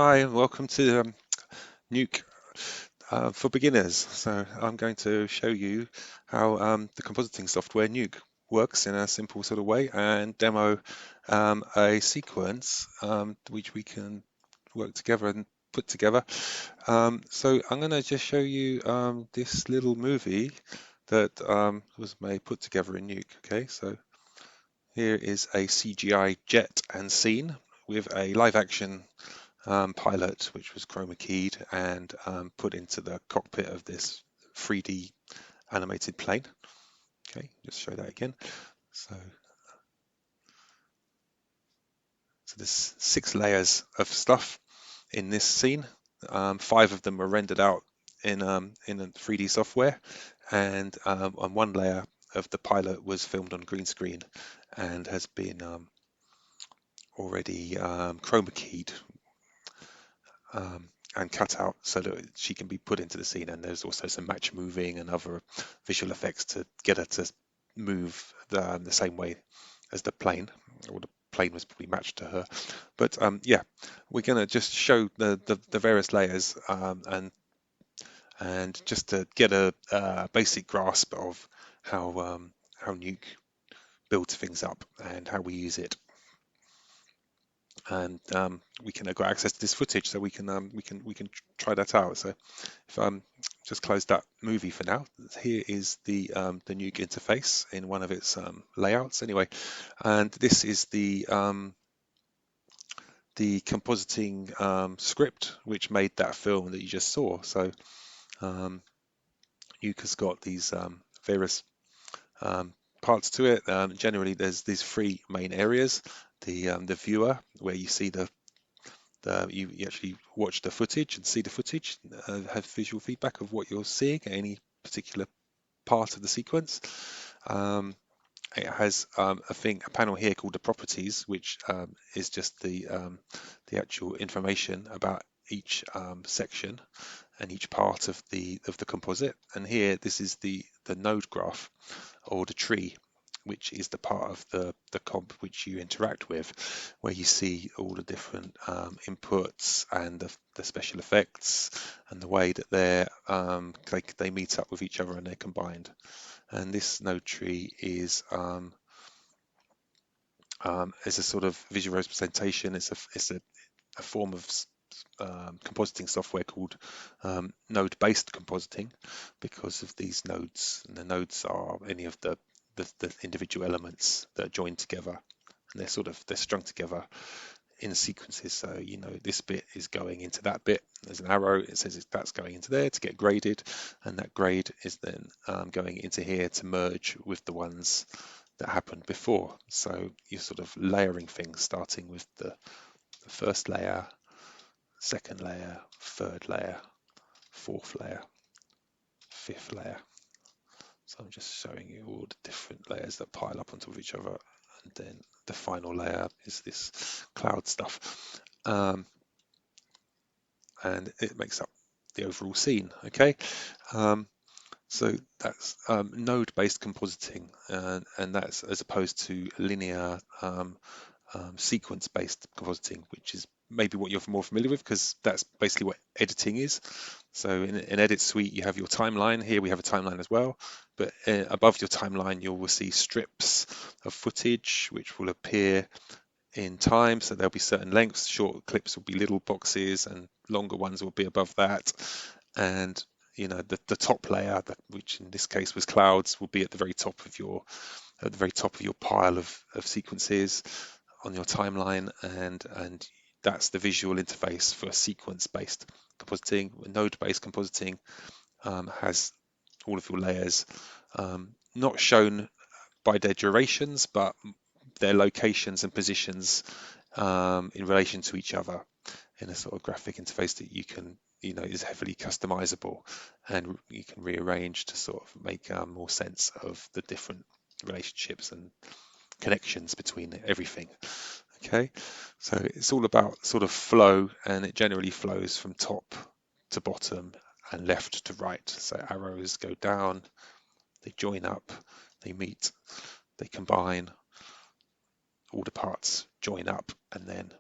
Hi, and welcome to Nuke for beginners. So I'm going to show you how the compositing software Nuke works in a simple sort of way and demo a sequence which we can work together and put together. So I'm going to just show you this little movie that was made put together in Nuke. Okay, so here is a CGI jet and scene with a live action pilot, which was chroma keyed and put into the cockpit of this 3D animated plane. Okay, just show that again. So, so there's 6 layers of stuff in this scene. 5 of them were rendered out in a 3D software, and 1 layer of the pilot was filmed on green screen and has been already chroma keyed and cut out so that she can be put into the scene. And there's also some match moving and other visual effects to get her to move the same way as the plane, or the plane was probably matched to her. But yeah, we're going to just show the various layers and just to get a basic grasp of how Nuke builds things up and how we use it. And we can got access to this footage, so we can try that out. So if just close that movie for now. Here is the Nuke interface in one of its layouts, anyway, and this is the compositing script which made that film that you just saw. So Nuke has got these various um, parts to it. Generally, there's these 3 main areas: the viewer, where you see you actually watch the footage and see the footage, have visual feedback of what you're seeing at any particular part of the sequence. Um, it has a panel here called the properties, which is just the actual information about each section and each part of the composite. And here, this is the node graph or the tree, which is the part of the comp which you interact with, where you see all the different inputs and the special effects and the way that they meet up with each other and they're combined. And this node tree is a sort of visual representation. It's a form of compositing software called node-based compositing, because of these nodes, and the nodes are any of the individual elements that are joined together, and they're strung together in sequences. So this bit is going into that bit. There's an arrow. It says that's going into there to get graded, and that grade is then going into here to merge with the ones that happened before. So you're sort of layering things, starting with the first layer, second layer, third layer, fourth layer, fifth layer. So I'm just showing you all the different layers that pile up on top of each other. And then the final layer is this cloud stuff. And it makes up the overall scene. Okay. So that's node-based compositing, and that's as opposed to linear sequence-based compositing, which is maybe what you're more familiar with, because that's basically what editing is. So in Edit Suite, you have your timeline. Here we have a timeline as well, but above your timeline, you will see strips of footage which will appear in time. So there'll be certain lengths. Short clips will be little boxes, and longer ones will be above that. And the top layer, which in this case was clouds, will be at the very top of your pile of sequences on your timeline, and that's the visual interface for sequence-based compositing. Node-based compositing has all of your layers not shown by their durations, but their locations and positions in relation to each other in a sort of graphic interface that is heavily customizable, and you can rearrange to sort of make more sense of the different relationships and connections between everything. Okay, so it's all about sort of flow, and it generally flows from top to bottom and left to right. So arrows go down, they join up, they meet, they combine, all the parts join up, and then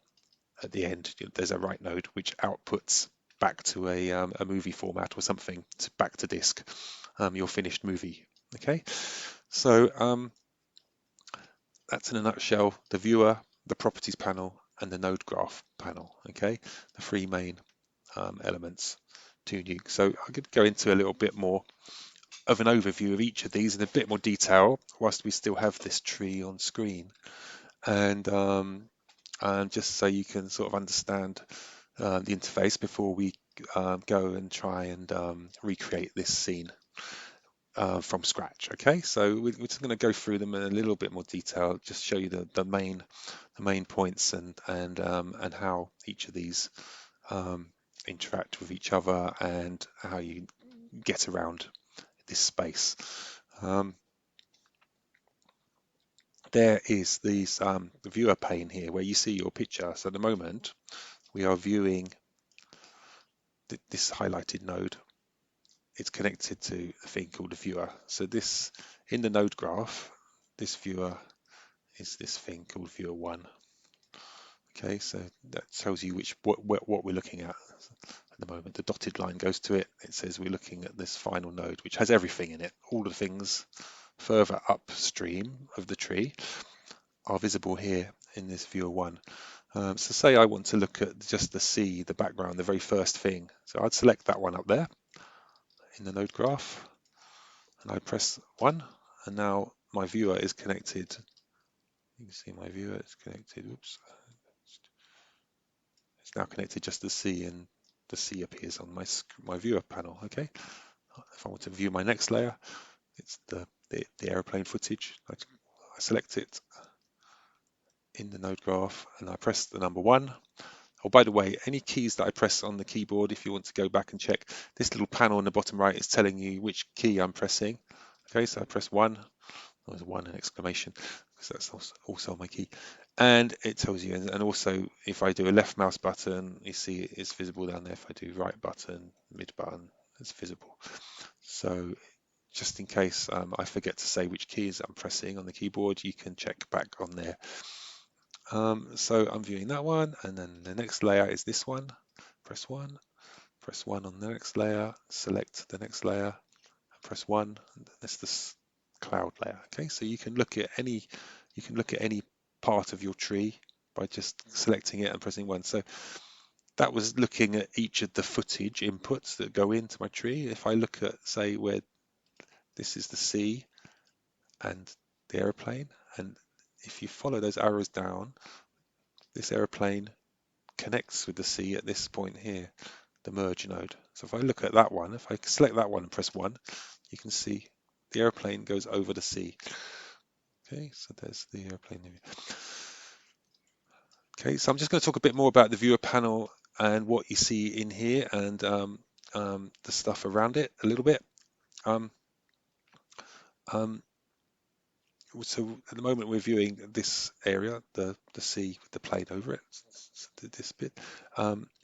at the end, there's a write node which outputs back to a movie format or something, back to disk, your finished movie. Okay, so that's in a nutshell the viewer, the properties panel, and the node graph panel. Okay, the three main elements to Nuke. So I could go into a little bit more of an overview of each of these in a bit more detail whilst we still have this tree on screen, and just so you can sort of understand the interface before we go and try and recreate this scene from scratch. Okay, so we're just going to go through them in a little bit more detail, just show you the main points and how each of these interact with each other and how you get around this space. There is these the viewer pane here where you see your picture. So at the moment we are viewing this highlighted node. It's connected to a thing called a viewer. So this, in the node graph, this viewer is this thing called viewer 1. Okay, so that tells you what we're looking at the moment. The dotted line goes to it. It says we're looking at this final node, which has everything in it. All the things further upstream of the tree are visible here in this viewer 1. So say I want to look at just the C, the background, the very first thing. So I'd select that one up there in the node graph, and I press 1, and now my viewer is connected. You can see my viewer is connected. Oops. It's now connected just to C, and the C appears on my viewer panel. Okay. If I want to view my next layer, it's the aeroplane footage. I select it in the node graph, and I press the number 1. Oh, by the way, any keys that I press on the keyboard, if you want to go back and check, this little panel in the bottom right is telling you which key I'm pressing. Okay, so I press 1. There's 1 an exclamation, because that's also my key. And it tells you, and also if I do a left mouse button, you see it's visible down there. If I do right button, mid button, it's visible. So just in case I forget to say which keys I'm pressing on the keyboard, you can check back on there. So I'm viewing that one, and then the next layer is this one. Press 1, press 1 on the next layer, select the next layer, and press 1. And that's this cloud layer. Okay, so you can look at any part of your tree by just selecting it and pressing 1. So that was looking at each of the footage inputs that go into my tree. If I look at, say, where this is the C and the aeroplane, and if you follow those arrows down, this aeroplane connects with the C at this point here, the merge node. So if I look at that one, if I select that one and press 1, you can see the aeroplane goes over the C. Okay, so there's the aeroplane. Okay, so I'm just going to talk a bit more about the viewer panel and what you see in here, and the stuff around it a little bit. So at the moment we're viewing this area, the sea with the plane over it, this bit.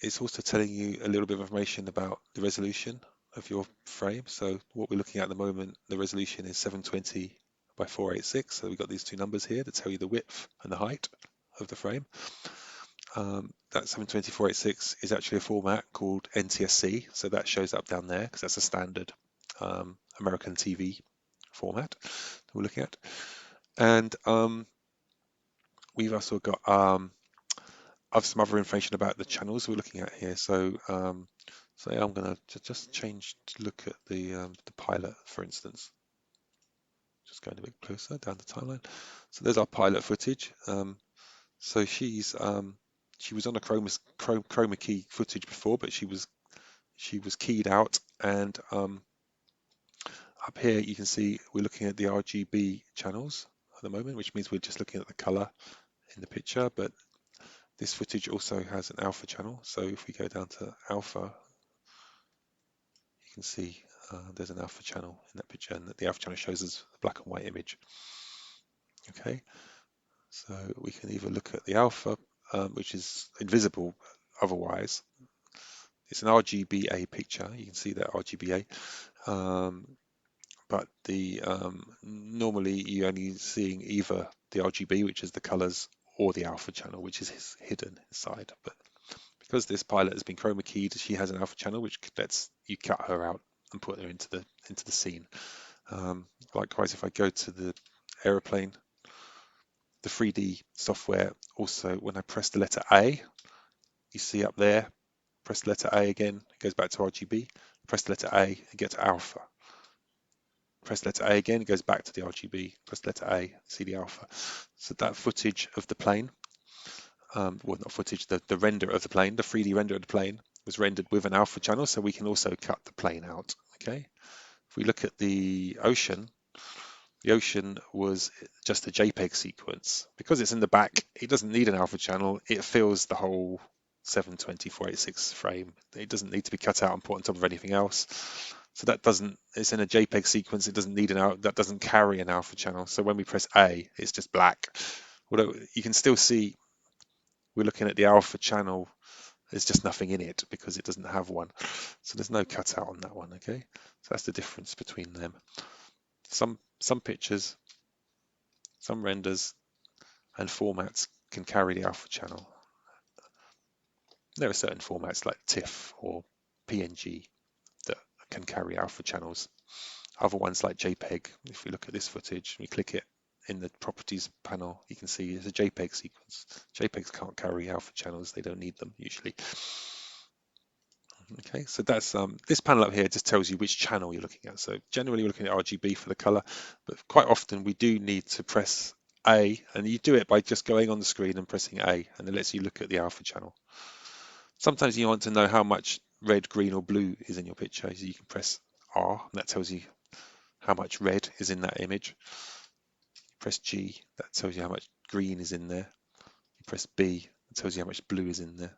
It's also telling you a little bit of information about the resolution of your frame. So what we're looking at the moment, the resolution is 720 by 486. So we've got these two numbers here that tell you the width and the height of the frame. That 720-486 is actually a format called NTSC. So that shows up down there because that's a standard American TV format that we're looking at. And we've also got some other information about the channels we're looking at here. So so I'm going to just change to look at the pilot, for instance. Just going a bit closer down the timeline. So there's our pilot footage. So she was on a chroma key footage before, but she was keyed out, and up here you can see we're looking at the RGB channels at the moment, which means we're just looking at the color in the picture, but this footage also has an alpha channel. So if we go down to alpha, you can see there's an alpha channel in that picture, and the alpha channel shows us a black and white image. Okay, so we can either look at the alpha, which is invisible otherwise. It's an RGBA picture. You can see that RGBA, but the normally you're only seeing either the RGB, which is the colors, or the alpha channel, which is hidden inside. But because this pilot has been chroma keyed, she has an alpha channel, which lets you cut her out and put her into the scene. Likewise, if I go to the aeroplane, the 3D software also, when I press the letter A, you see up there, press the letter A again, it goes back to RGB. Press the letter A, it gets alpha. Press the letter A again, it goes back to the RGB. Press the letter A, see the alpha. So that footage of the plane, well, not footage, the render of the plane, the 3D render of the plane was rendered with an alpha channel, so we can also cut the plane out. Okay. If we look at the ocean was just a JPEG sequence. Because it's in the back, it doesn't need an alpha channel. It fills the whole 720x486 frame. It doesn't need to be cut out and put on top of anything else. So it's in a JPEG sequence. It doesn't need that doesn't carry an alpha channel. So when we press A, it's just black. Although you can still see we're looking at the alpha channel. There's just nothing in it because it doesn't have one. So there's no cutout on that one. Okay. So that's the difference between them. Some pictures, some renders and formats can carry the alpha channel. There are certain formats like TIFF or PNG that can carry alpha channels. Other ones like JPEG, if we look at this footage, we click it in the properties panel, you can see it's a JPEG sequence. JPEGs can't carry alpha channels, they don't need them usually. Okay, so that's this panel up here just tells you which channel you're looking at. So generally we're looking at RGB for the color, but quite often we do need to press A, and you do it by just going on the screen and pressing A, and it lets you look at the alpha channel. Sometimes you want to know how much red, green, or blue is in your picture, so you can press R, and that tells you how much red is in that image. Press G, that tells you how much green is in there. You press B, it tells you how much blue is in there.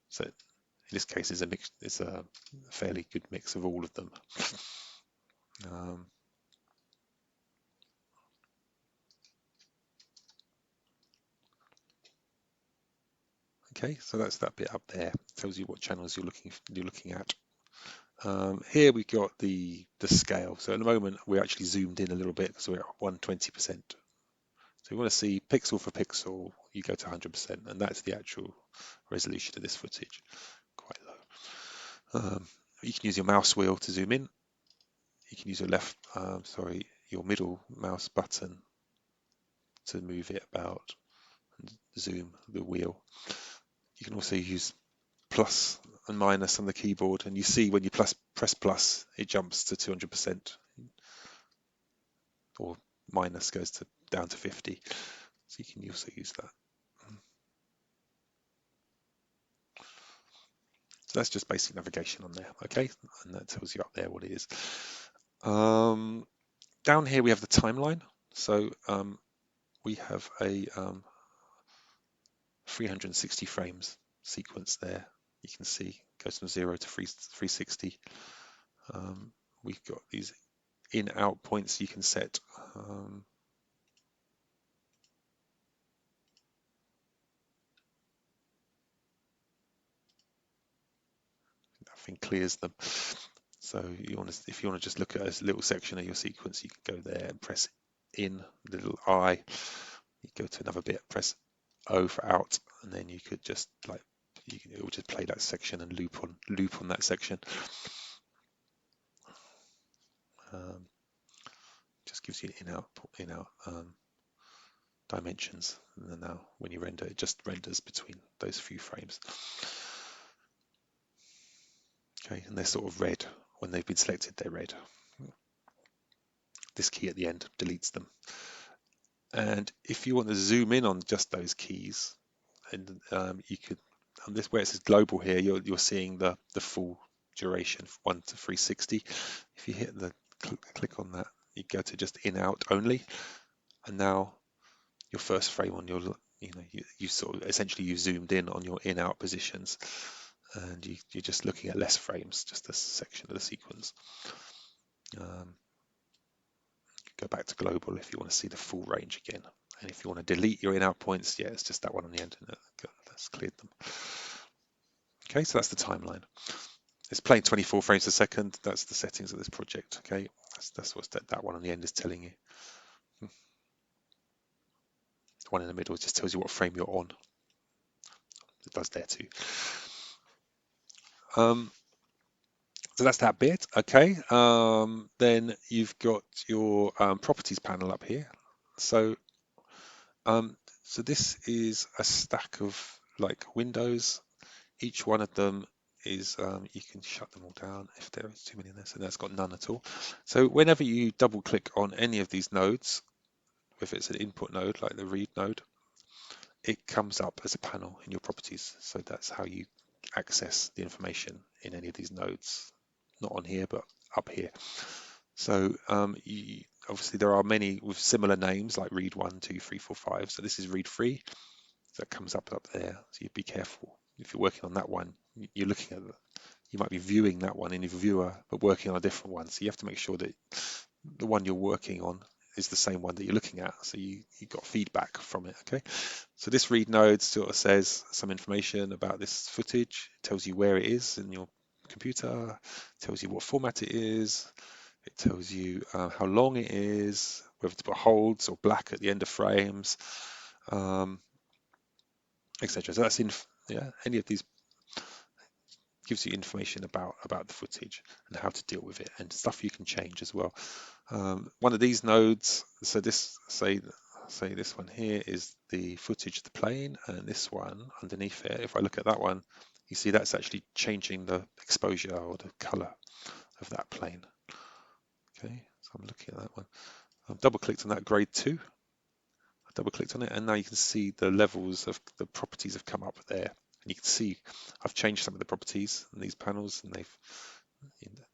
So in this case, it's a fairly good mix of all of them. Okay, so that's that bit up there. It tells you what channels you're looking at. Here we got the scale. So at the moment we're actually zoomed in a little bit because we're at 120%. So you want to see pixel for pixel, you go to 100%, and that's the actual resolution of this footage. Quite low. You can use your mouse wheel to zoom in. You can use your middle mouse button to move it about and zoom the wheel. You can also use plus and minus on the keyboard, and you see when you press plus, it jumps to 200%, or minus goes down to 50. So you can also use that. So that's just basic navigation on there, okay? And that tells you up there what it is. Down here we have the timeline. So we have a 360 frames sequence there. You can see it goes from 0 to 360. We've got these in-out points you can set. Nothing clears them. So if you want to just look at a little section of your sequence, you can go there and press in, the little I. You go to another bit, press O for out, and then you could just it will just play that section and loop on that section. Just gives you in-out dimensions, and then now when you render, it just renders between those few frames. Okay, and they're sort of red. When they've been selected, they're red. This key at the end deletes them. And if you want to zoom in on just those keys, and you could, on this where it says global here, you're seeing the full duration, 1 to 360. If you hit the click on that, you go to just in out only, and now your first frame on your, you sort of essentially you zoomed in on your in out positions, and you're just looking at less frames, just a section of the sequence. Go back to global if you want to see the full range again. And if you want to delete your in-out points, yeah, it's just that one on the end. That's cleared them. Okay, so that's the timeline. It's playing 24 frames a second. That's the settings of this project. Okay, that's what that one on the end is telling you. one in the middle just tells you what frame you're on. It does there too. So that's that bit. Okay. Then you've got your properties panel up here. So so this is a stack of like windows. Each one of them is you can shut them all down if there is too many in there. So that's got none at all. So whenever you double click on any of these nodes, if it's an input node like the read node, it comes up as a panel in your properties. So that's how you access the information in any of these nodes. Not on here, but up here. So obviously there are many with similar names like read 1, 2, 3, 4, 5. So this is read 3. So that comes up there. So you be careful if you're working on that one. You're looking at you might be viewing that one in your viewer, but working on a different one. So you have to make sure that the one you're working on is the same one that you're looking at. So you got feedback from it. Okay. So this read node sort of says some information about this footage. It tells you where it is in your computer. It tells you what format it is. It tells you how long it is, whether to put holds or black at the end of frames, etc. So that's any of these gives you information about the footage and how to deal with it and stuff you can change as well. One of these nodes, so this say this one here is the footage of the plane, and this one underneath it, if I look at that one, you see that's actually changing the exposure or the color of that plane. Okay, so I'm looking at that one. I've double clicked on that grade 2. I double clicked on it, and now you can see the levels of the properties have come up there. And you can see I've changed some of the properties in these panels, and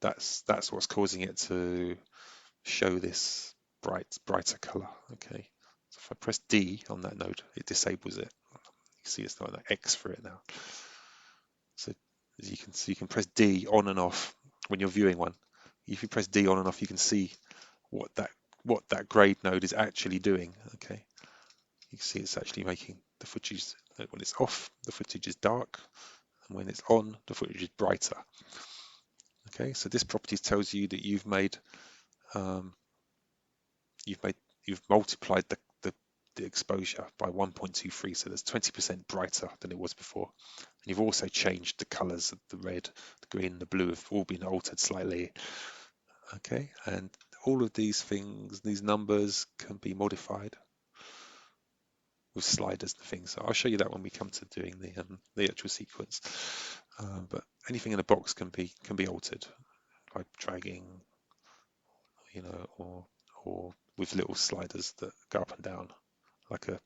that's what's causing it to show this brighter color. Okay, so if I press D on that node, it disables it. You can see it's not an X for it now. So as you can see, you can press D on and off when you're viewing one. If you press D on and off, you can see what that grade node is actually doing. Okay, you can see it's actually making the footage, when it's off, the footage is dark, and when it's on, the footage is brighter. Okay, so this property tells you that you've multiplied the exposure by 1.23, so that's 20% brighter than it was before. And you've also changed the colors of the red, the green, the blue have all been altered slightly. Okay, and all of these things, these numbers can be modified with sliders and things. So I'll show you that when we come to doing the actual sequence. But anything in a box can be altered by dragging, or with little sliders that go up and down, like a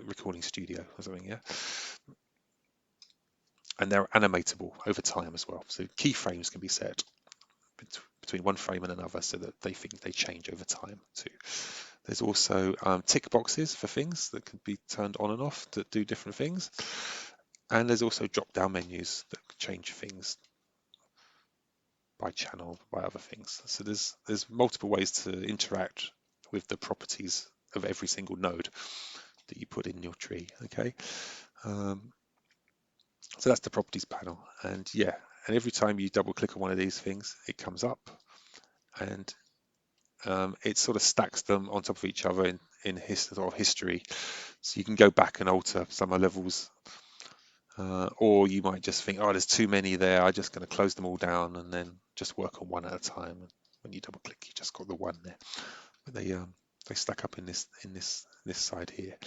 recording studio or something. Yeah. And they're animatable over time as well. So keyframes can be set between one frame and another so that they change over time too. There's also tick boxes for things that can be turned on and off that do different things. And there's also drop-down menus that change things by channel, by other things. So there's multiple ways to interact with the properties of every single node that you put in your tree. Okay, so that's the properties panel, and every time you double click on one of these things, it comes up, and it sort of stacks them on top of each other in history. So you can go back and alter some levels, or you might just think, oh, there's too many there, I'm just going to close them all down and then just work on one at a time. And when you double click, you just got the one there. But they stack up in this side here.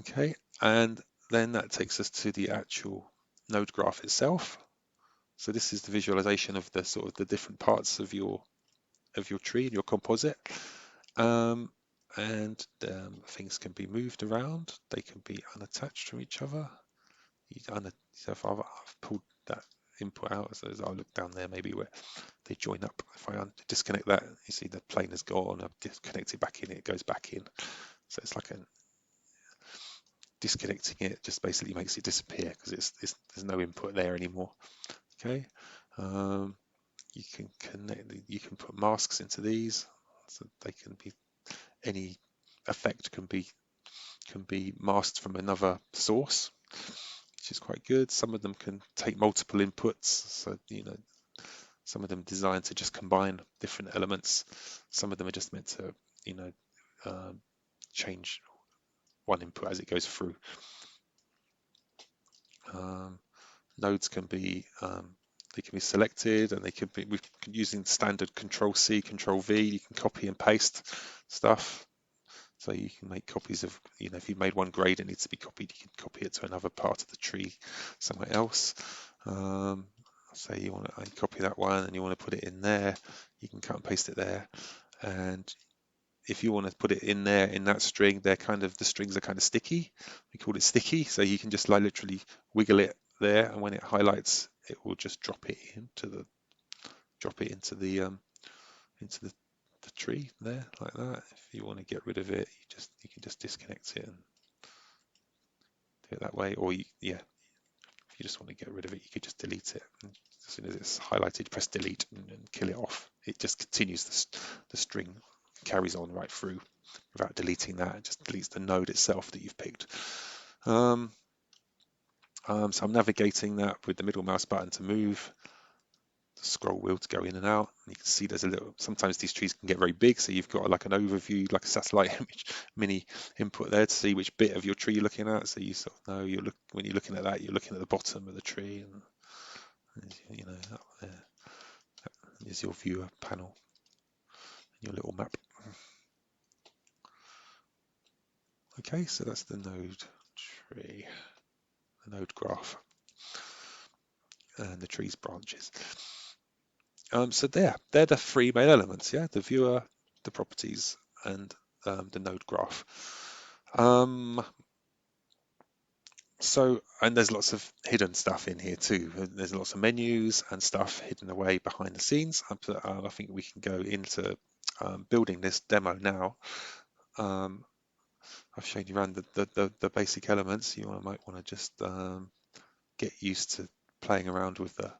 Okay, and then that takes us to the actual node graph itself. So this is the visualization of the sort of the different parts of your tree and your composite. And things can be moved around. They can be unattached from each other. So if I've pulled that input out, so as I look down there, maybe where they join up. If I disconnect that, you see the plane is gone. I've disconnected it back in, it goes back in. So it's like disconnecting it just basically makes it disappear because there's no input there anymore. Okay. You can put masks into these, so they can be, any effect can be masked from another source, which is quite good. Some of them can take multiple inputs, so some of them designed to just combine different elements. Some of them are just meant to change one input as it goes through. Nodes can be they can be selected, and they can be using standard Control C, Control V. You can copy and paste stuff. So you can make copies of, if you've made one grade, it needs to be copied, you can copy it to another part of the tree somewhere else. Say you want to copy that one and you want to put it in there, you can cut and paste it there. And if you want to put it in there in that string, the strings are kind of sticky. We call it sticky. So you can just literally wiggle it there, and when it highlights, it will just drop it into the tree there, like that. If you want to get rid of it, you can just disconnect it and do it that way. Or if you just want to get rid of it, you could just delete it. And as soon as it's highlighted, press delete and kill it off. It just continues the string, carries on right through without deleting that. It just deletes the node itself that you've picked. So I'm navigating that with the middle mouse button to move, the scroll wheel to go in and out. And you can see there's sometimes these trees can get very big, so you've got like an overview, like a satellite image mini input there to see which bit of your tree you're looking at. So you sort of know when you're looking at that, you're looking at the bottom of the tree, and up there is your viewer panel, your little map. Okay, so that's the node tree, the node graph, and the tree's branches. So they're the three main elements, the viewer, the properties, and the node graph. And there's lots of hidden stuff in here too. There's lots of menus and stuff hidden away behind the scenes. I think we can go into building this demo now. I've shown you around the basic elements. You might want to just get used to playing around with the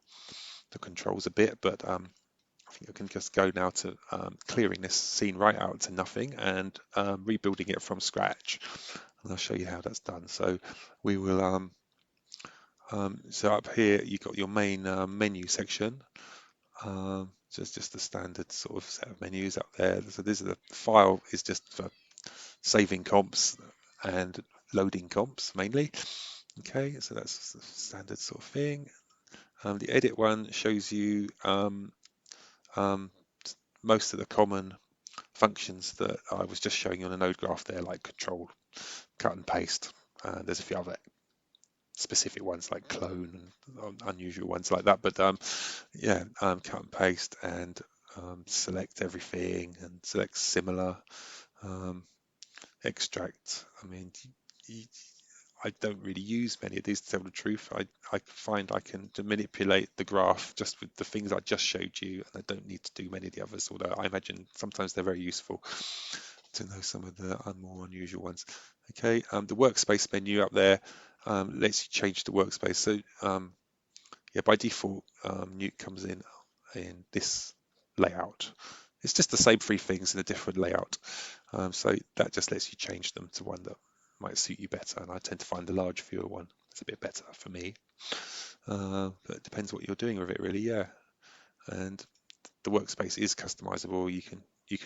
controls a bit, but I think I can just go now to clearing this scene right out to nothing and rebuilding it from scratch. And I'll show you how that's done. So we will, so up here you've got your main menu section. So it's just the standard sort of set of menus up there. So this is the file is just for saving comps and loading comps mainly. Okay, so that's the standard sort of thing. The edit one shows you most of the common functions that I was just showing you on a node graph there, like control, cut and paste. There's a few other specific ones like clone and unusual ones like that, but cut and paste and select everything and select similar, extract. I mean, I don't really use many of these, to tell the truth. I find I can manipulate the graph just with the things I just showed you, and I don't need to do many of the others, although I imagine sometimes they're very useful to know some of the more unusual ones. Okay, the workspace menu up there lets you change the workspace. So by default, Nuke comes in this layout. It's just the same three things in a different layout. So that just lets you change them to one that might suit you better. And I tend to find the large viewer one is a bit better for me. But it depends what you're doing with it, really. And the workspace is customizable. You can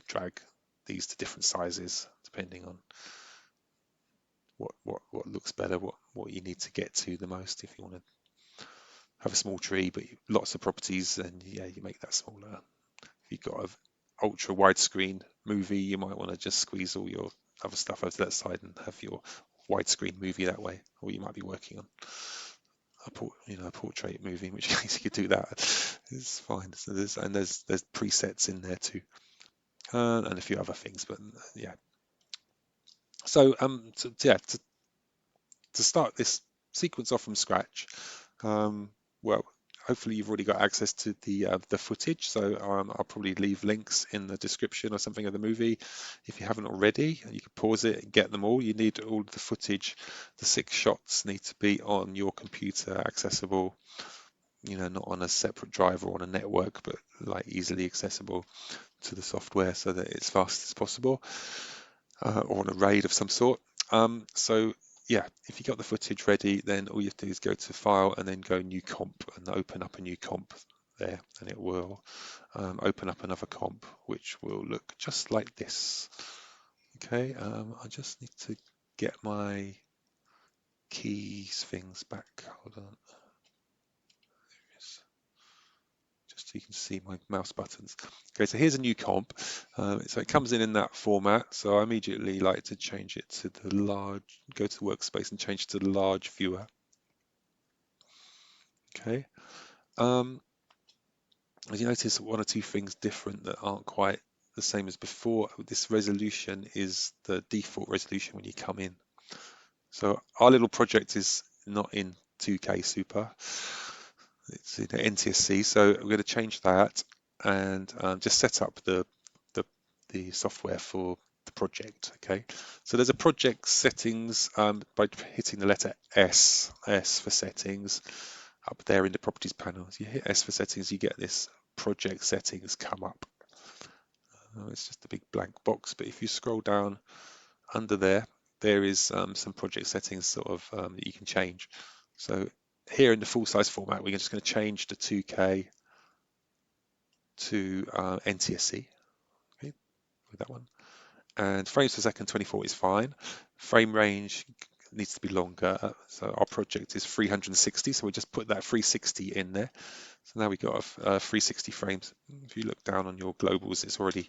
drag these to different sizes depending on what looks better, what you need to get to the most. If you want to have a small tree but lots of properties, then you make that smaller. If you've got an ultra widescreen movie, you might want to just squeeze all your other stuff over to that side and have your widescreen movie that way. Or you might be working on a portrait movie, in which case you could do that. It's fine. So there's presets in there too, and a few other things. But so to start this sequence off from scratch, well, hopefully you've already got access to the footage, so I'll probably leave links in the description or something of the movie. If you haven't already, you can pause it and get them all. You need all the footage. The 6 shots need to be on your computer, accessible, not on a separate drive or on a network, but like easily accessible to the software so that it's fast as possible, or on a RAID of some sort. So if you got the footage ready, then all you have to do is go to File and then go New Comp and open up a new comp there, and it will open up another comp which will look just like this. Okay, I just need to get my keys things back. Hold on. Just so you can see my mouse buttons. Okay, so here's a new comp. So it comes in that format. So I immediately like to change it to the large, go to the workspace and change to the large viewer. Okay. As you notice, one or two things different that aren't quite the same as before. This resolution is the default resolution when you come in. So our little project is not in 2K Super. It's in NTSC, so we're going to change that and just set up the, the software for the project. Okay, so there's a project settings by hitting the letter S for settings up there in the properties panel. As you hit S for settings, you get this project settings come up. It's just a big blank box, but if you scroll down under there, there is some project settings sort of that you can change. So here in the full size format, we're just going to change the 2K to NTSC, okay, with that one. And frames per second 24 is fine. Frame range needs to be longer. So our project is 360, so we just put that 360 in there. So now we've got 360 frames. If you look down on your globals, it's already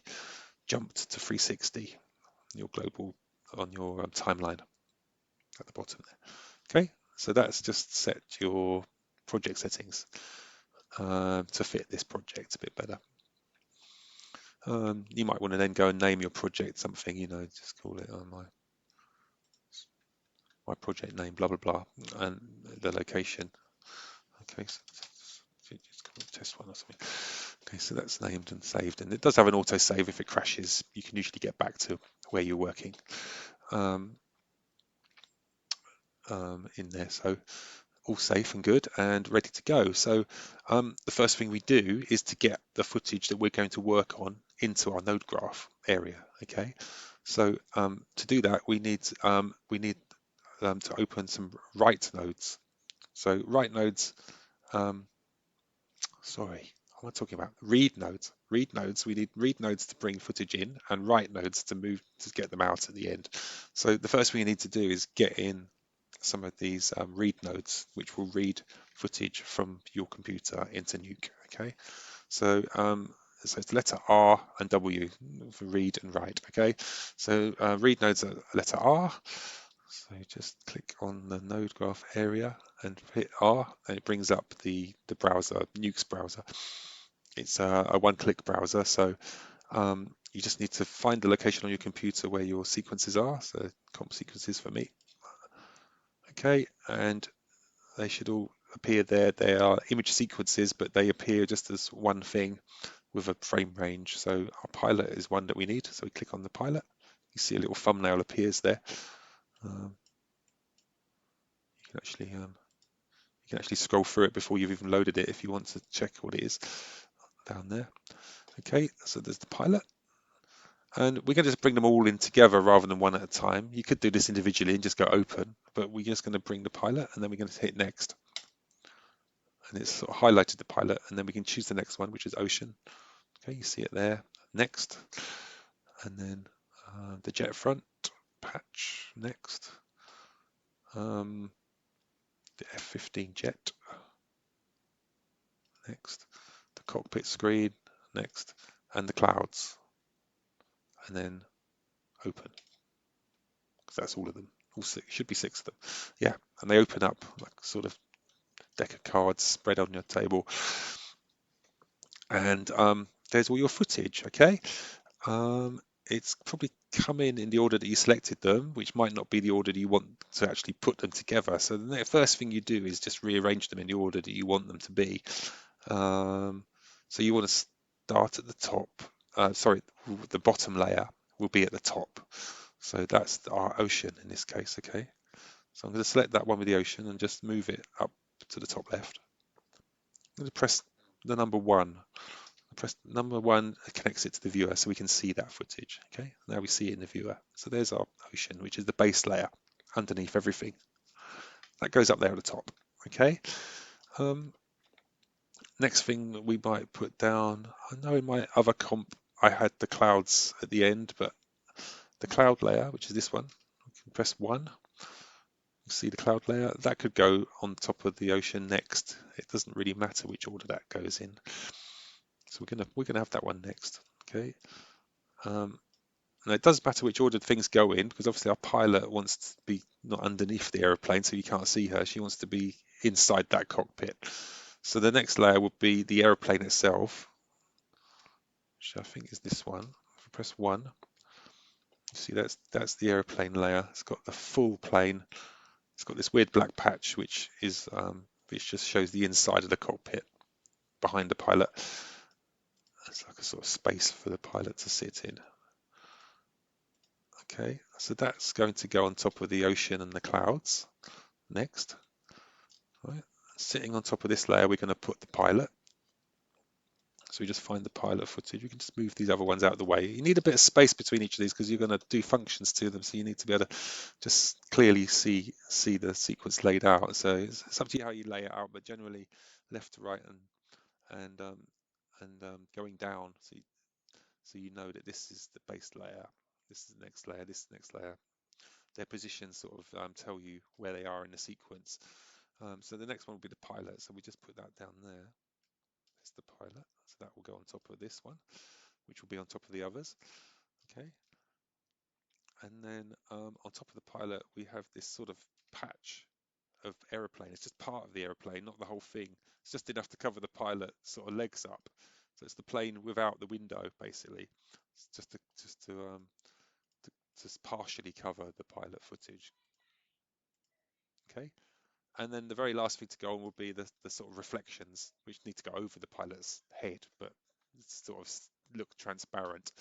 jumped to 360, your global on your timeline at the bottom there. Okay, so that's just set your project settings to fit this project a bit better. You might want to then go and name your project something, just call it my project name, blah, blah, blah, and the location. Okay, so just call it test one or something. Okay, so that's named and saved, and it does have an auto save. If it crashes, you can usually get back to where you're working in there. So all safe and good and ready to go. So the first thing we do is to get the footage that we're going to work on into our node graph area. Okay, so to do that, we need to open some write nodes. So write nodes, sorry, what am I talking about? Read nodes. Read nodes. We need read nodes to bring footage in and write nodes to move to get them out at the end. So the first thing you need to do is get in some of these read nodes, which will read footage from your computer into Nuke. Okay, so so it's letter R and W for read and write. Okay, so read nodes are letter R. So just click on the node graph area and hit R, and it brings up the browser, Nuke's browser. It's a one-click browser, so you just need to find the location on your computer where your sequences are. So comp sequences for me. Okay, and they should all appear there. They are image sequences, but they appear just as one thing with a frame range. So our pilot is one that we need. So we click on the pilot. You see a little thumbnail appears there. You can actually scroll through it before you've even loaded it if you want to check what it is down there. Okay, so there's the pilot. And we're going to just bring them all in together rather than one at a time. You could do this individually and just go open, but we're just going to bring the pilot and then we're going to hit next. And it's sort of highlighted the pilot, and then we can choose the next one, which is ocean. Okay, you see it there. Next. And then the jet front patch next. The F-15 jet next. The cockpit screen next. And the clouds. And then open. Because that's all of them. All six, should be six of them. Yeah, and they open up like sort of deck of cards spread on your table. And there's all your footage, okay? It's probably come in the order that you selected them, which might not be the order that you want to actually put them together. So the first thing you do is just rearrange them in the order that you want them to be. So you want to start at the top. Sorry, the bottom layer will be at the top. So that's our ocean in this case, okay? So I'm going to select that one with the ocean and just move it up to the top left. I'm going to press the number 1. Press number 1 connects it to the viewer so we can see that footage. Okay, now we see it in the viewer. So there's our ocean, which is the base layer underneath everything. That goes up there at the top. Okay. Next thing that we might put down, I know in my other comp I had the clouds at the end, but the cloud layer, which is this one. We can press 1. You see the cloud layer? That could go on top of the ocean next. It doesn't really matter which order that goes in. So we're gonna have that one next. Okay. And it does matter which order things go in, because obviously our pilot wants to be not underneath the aeroplane, so you can't see her. She wants to be inside that cockpit. So the next layer would be the aeroplane itself, which I think is this one. If we press 1, you see that's the aeroplane layer. It's got the full plane. It's got this weird black patch, which just shows the inside of the cockpit behind the pilot. It's like a sort of space for the pilot to sit in. Okay, so that's going to go on top of the ocean and the clouds next. Right. Sitting on top of this layer, we're going to put the pilot. So we just find the pilot footage. We can just move these other ones out of the way. You need a bit of space between each of these because you're going to do functions to them. So you need to be able to just clearly see the sequence laid out. So it's up to you how you lay it out, but generally left to right and going down. So you know that this is the base layer. This is the next layer. This is the next layer. Their positions sort of tell you where they are in the sequence. So the next one will be the pilot. So we just put that down there. It's the pilot. So that will go on top of this one, which will be on top of the others. Okay. And then on top of the pilot, we have this sort of patch of aeroplane. It's just part of the aeroplane, not the whole thing. It's just enough to cover the pilot sort of legs up. So it's the plane without the window, basically. It's just partially cover the pilot footage. Okay. And then the very last thing to go on will be the sort of reflections, which need to go over the pilot's head, but sort of look transparent.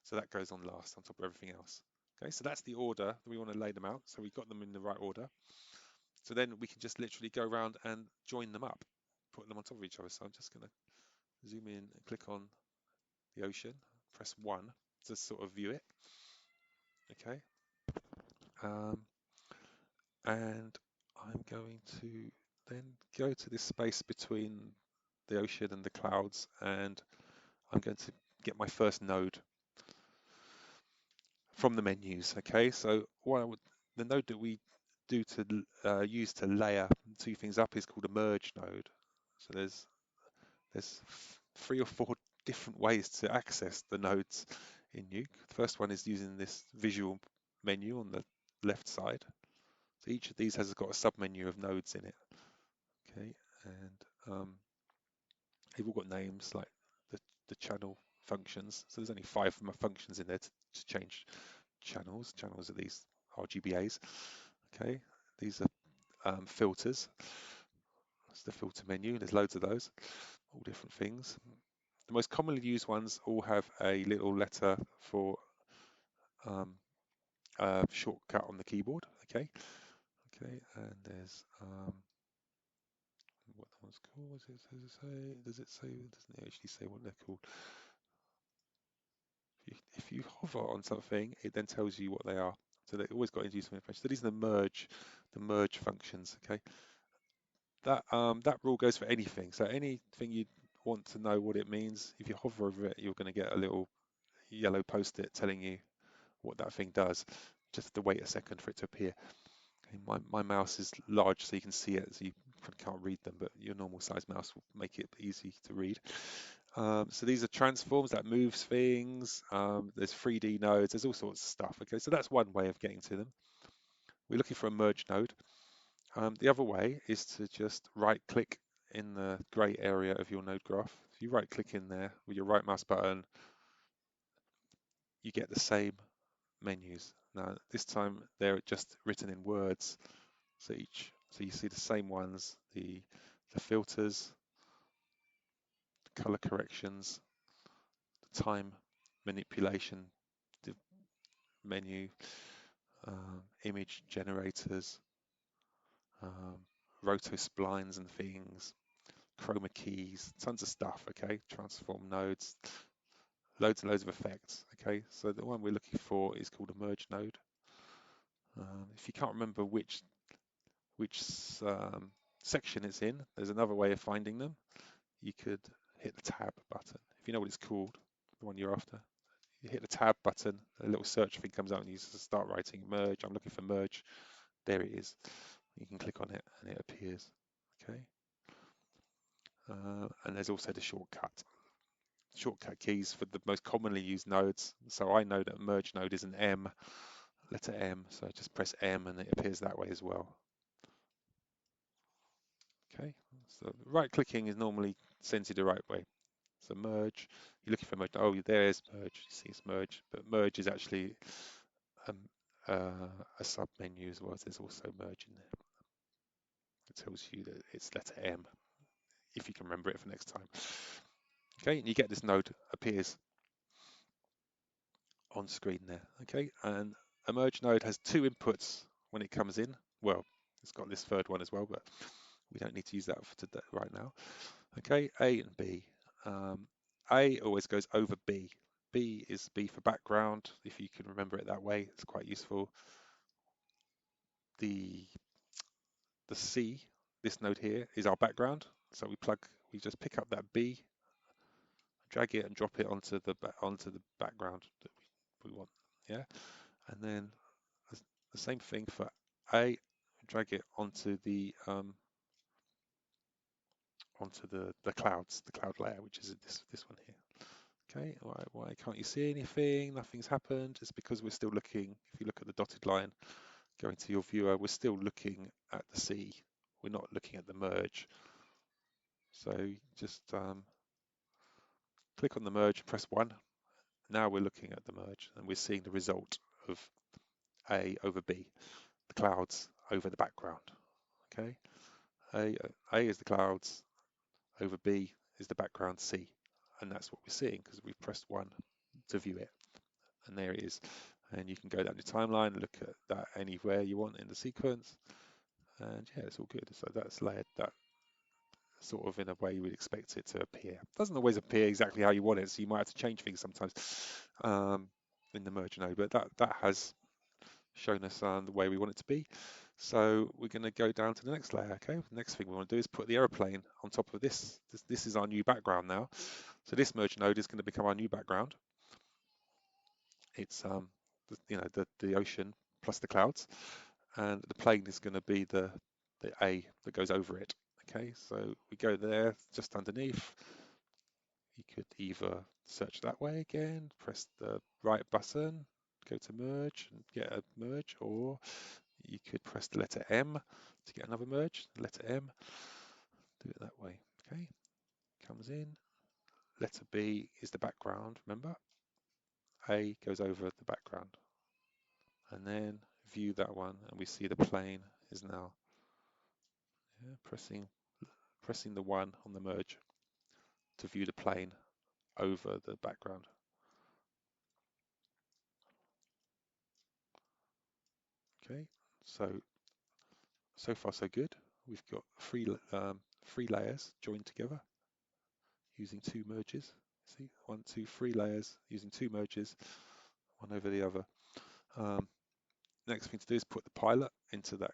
So that goes on last on top of everything else. Okay, so that's the order that we want to lay them out. So we've got them in the right order. So then we can just literally go around and join them up, put them on top of each other. So I'm just going to zoom in and click on the ocean, press 1 to sort of view it. Okay. And I'm going to then go to this space between the ocean and the clouds, and I'm going to get my first node from the menus. Okay, so the node that we do to use to layer two things up is called a merge node. So there's 3 or 4 different ways to access the nodes in Nuke. The first one is using this visual menu on the left side. So each of these has got a submenu of nodes in it. Okay, and they've all got names like the channel functions. So there's only 5 functions in there to change channels. Channels are these RGBAs. Okay, these are filters. That's the filter menu. There's loads of those, all different things. The most commonly used ones all have a little letter for a shortcut on the keyboard. Okay, and there's what that one's called. Does it say? Does it say? Doesn't it actually say what they're called? If you hover on something, it then tells you what they are. So they always got into useful information. So these are the merge functions. Okay, that rule goes for anything. So anything you want to know what it means, if you hover over it, you're going to get a little yellow post-it telling you what that thing does. Just have to wait a second for it to appear. Okay, my mouse is large, so you can see it, so you can't read them, but your normal size mouse will make it easy to read. So these are transforms that moves things. There's 3D nodes. There's all sorts of stuff. Okay, so that's one way of getting to them. We're looking for a merge node. The other way is to just right-click in the grey area of your node graph. If you right-click in there with your right mouse button, you get the same menus. Now this time they're just written in words. So you see the same ones: the filters, the color corrections, the time manipulation, the menu, image generators, um, roto splines and things, chroma keys, tons of stuff. Okay, transform nodes, loads and loads of effects. Okay, so the one we're looking for is called a merge node. If you can't remember which section it's in, there's another way of finding them. You could hit the tab button. If you know what it's called, the one you're after, you hit the tab button, a little search thing comes up and you just start writing merge. I'm looking for merge. There it is. You can click on it and it appears. Okay. And there's also the shortcut keys for the most commonly used nodes. So I know that merge node is an M, letter M. So I just press M and it appears that way as well. Okay. So right clicking is normally sends you the right way. So merge, you're looking for merge. Oh, there's merge. You see it's merge, but merge is actually um, a sub menu as well. There's also merge in there. It tells you that it's letter M, if you can remember it for next time. Okay, and you get this node appears on screen there. Okay, and a merge node has two inputs when it comes in. Well, it's got this third one as well, but we don't need to use that for today right now. Okay, A and B. A always goes over B. B is B for background. If you can remember it that way, it's quite useful. The C, this node here, is our background. So we just pick up that B, drag it and drop it onto the background that we want. Yeah, and then the same thing for A, drag it onto the clouds, the cloud layer, which is this one here. Okay, why can't you see anything? Nothing's happened. It's because we're still looking. If you look at the dotted line, going to your viewer, we're still looking at the C. We're not looking at the merge. So just click on the merge, press 1. Now we're looking at the merge and we're seeing the result of A over B, the clouds over the background. Okay, A is the clouds, over B is the background C. And that's what we're seeing because we've pressed 1 to view it. And there it is. And you can go down your timeline, look at that anywhere you want in the sequence. And yeah, it's all good. So that's layered that sort of in a way you would expect it to appear. It doesn't always appear exactly how you want it, so you might have to change things sometimes in the merge node, but that has shown us the way we want it to be. So we're going to go down to the next layer. Okay, the next thing we want to do is put the aeroplane on top of this. This is our new background now. So this merge node is going to become our new background. It's the ocean plus the clouds, and the plane is going to be the A that goes over it. Okay, so we go there just underneath. You could either search that way again, press the right button, go to merge and get a merge, or you could press the letter M to get another merge, the letter M, do it that way. Okay, comes in, letter B is the background, remember? A goes over the background. And then view that one and we see the plane is now pressing the 1 on the merge to view the plane over the background. Okay, so far so good. We've got three layers joined together using 2 merges. See, 1, 2, 3 layers using 2 merges, one over the other. Next thing to do is put the pilot into that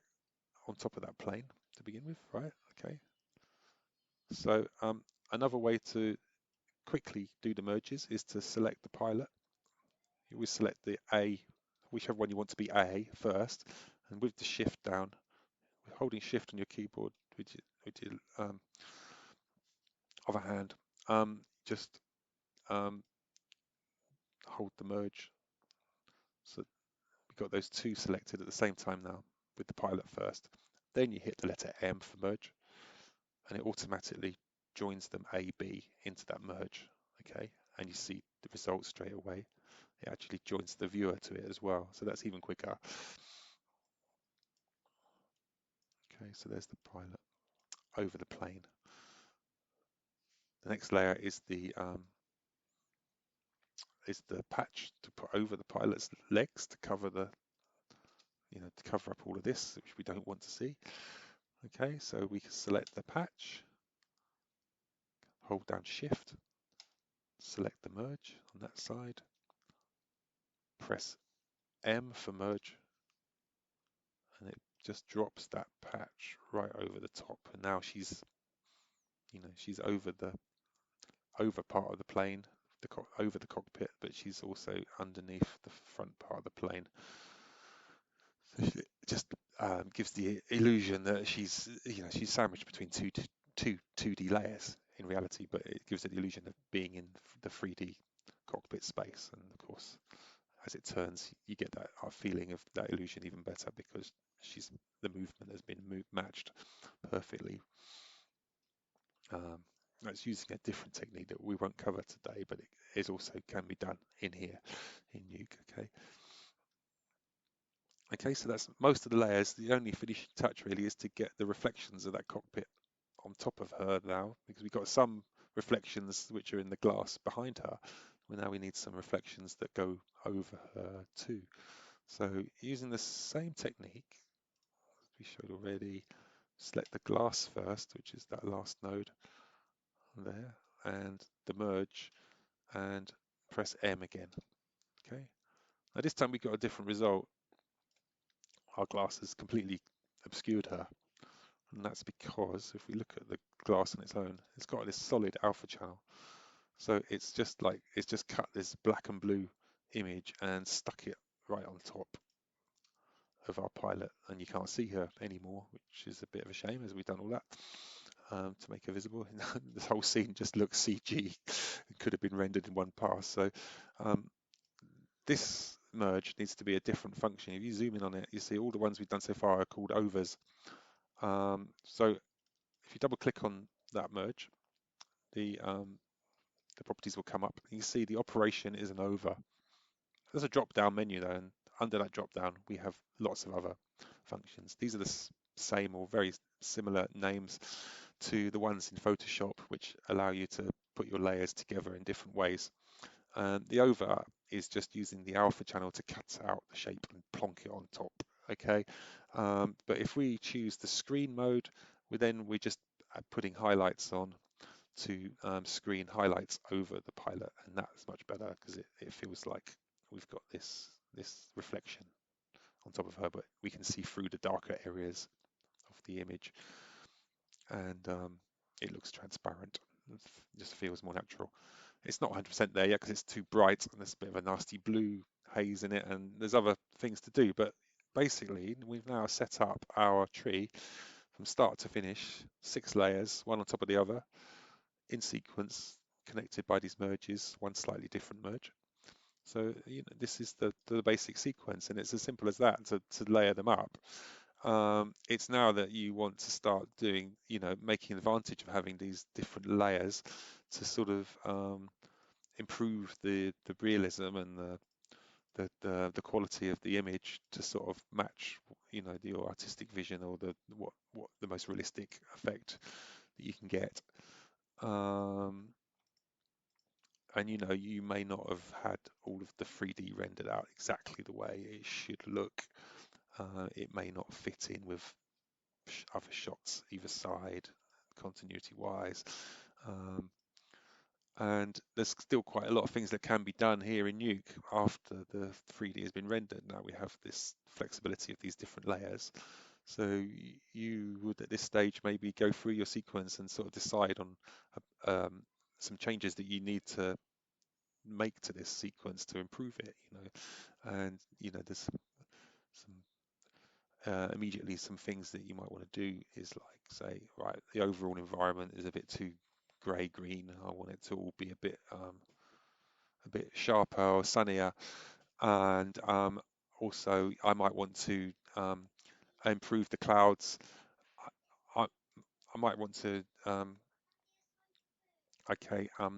on top of that plane to begin with, right? Okay. So another way to quickly do the merges is to select the pilot. You always select the A, whichever one you want to be A first, and with the shift down, holding shift on your keyboard with your other hand, just hold the merge. So we've got those 2 selected at the same time now with the pilot first. Then you hit the letter M for merge, and it automatically joins them A, B into that merge. Okay, and you see the results straight away. It actually joins the viewer to it as well, so that's even quicker. Okay, so there's the pilot over the plane. The next layer is the patch to put over the pilot's legs to cover to cover up all of this, which we don't want to see. Okay, so we can select the patch, hold down Shift, select the merge on that side, press M for merge, and it just drops that patch right over the top. And now she's over part of the plane, over the cockpit, but she's also underneath the front part of the plane. So it just gives the illusion that she's sandwiched between two 2D layers in reality, but it gives it the illusion of being in the 3D cockpit space. And of course, as it turns, you get that feeling of that illusion even better because the movement has been matched perfectly. It's using a different technique that we won't cover today, but it is also can be done in here in Nuke. Okay, so that's most of the layers. The only finishing touch really is to get the reflections of that cockpit on top of her now, because we've got some reflections which are in the glass behind her. Well, now we need some reflections that go over her too. So using the same technique as we showed already, select the glass first, which is that last node there, and the merge, and press M again. Okay. Now this time we got a different result. Our glass has completely obscured her. And that's because if we look at the glass on its own, it's got this solid alpha channel. So it's just cut this black and blue image and stuck it right on top of our pilot, and you can't see her anymore, which is a bit of a shame as we've done all that to make her visible. This whole scene just looks CG. It could have been rendered in one pass. So this merge needs to be a different function. If you zoom in on it, you see all the ones we've done so far are called overs. So if you double click on that merge, the properties will come up. You see the operation is an over. There's a drop down menu though, and under that drop down we have lots of other functions. These are the same or very similar names to the ones in Photoshop, which allow you to put your layers together in different ways. The over is just using the alpha channel to cut out the shape and plonk it on top. Okay, but if we choose the screen mode, we're just putting highlights on to screen highlights over the pilot, and that's much better because it feels like we've got this reflection on top of her, but we can see through the darker areas of the image, and it looks transparent. It just feels more natural. It's not 100% there yet because it's too bright and there's a bit of a nasty blue haze in it, and there's other things to do, but basically we've now set up our tree from start to finish, 6 layers, one on top of the other, in sequence, connected by these merges, one slightly different merge. So this is the basic sequence, and it's as simple as that to layer them up. It's now that you want to start doing, making advantage of having these different layers to sort of improve the realism and the quality of the image to sort of match, your artistic vision or what the most realistic effect that you can get. And you may not have had all of the 3D rendered out exactly the way it should look. It may not fit in with other shots either side, continuity wise. And there's still quite a lot of things that can be done here in Nuke after the 3D has been rendered. Now we have this flexibility of these different layers. So you would at this stage maybe go through your sequence and sort of decide on some changes that you need to make to this sequence to improve it, and there's some immediately some things that you might want to do is like say, right, the overall environment is a bit too grey green. I want it to all be a bit sharper or sunnier, and also I might want to improve the clouds. I, I might want to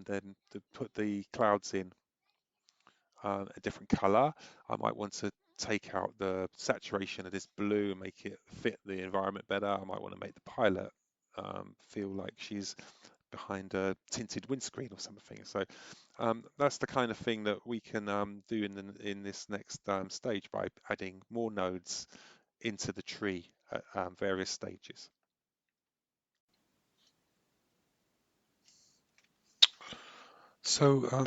then to put the clouds in a different color. I might want to take out the saturation of this blue and make it fit the environment better. I might want to make the pilot feel like she's behind a tinted windscreen or something. So that's the kind of thing that we can do in this next stage by adding more nodes into the tree at various stages. So